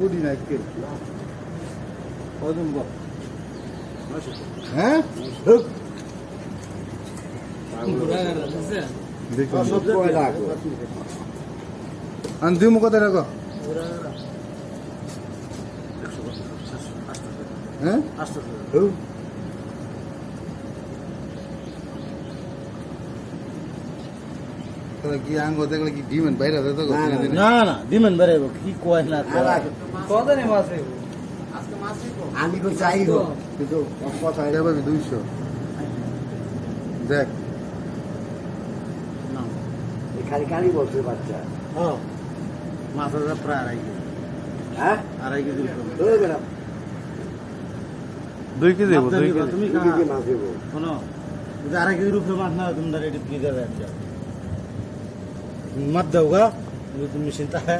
Pudi naik ke. Oh tu buat. Hah? Huk. দেখো সব কয়লা আনদি মুখ কত টাকা হ্যাঁ 800 তোরা কি আঙ্গ দেখলে কি ডিমেন বাইরে যেত না না ডিমেন বাইরে কি কয় না কত নে মাছ আজকে মাছ নিবো আমি কই চাইবো কিন্তু কথা এটা ভাবি 200 দেখ না খালি খালি বলছে বাচ্চা হ্যাঁ মাছ আছে প্রায় 2.5 কেজি হ্যাঁ 2.5 কেজি ওই বেটা 2 কেজি দেব 2 কেজি তুমি কি কি মাছ দেবো শোনো যদি 2.5 কেজির উপরে মাছ না তোমরা রেডি কি দেবে मत दोगा ये तो मशीन है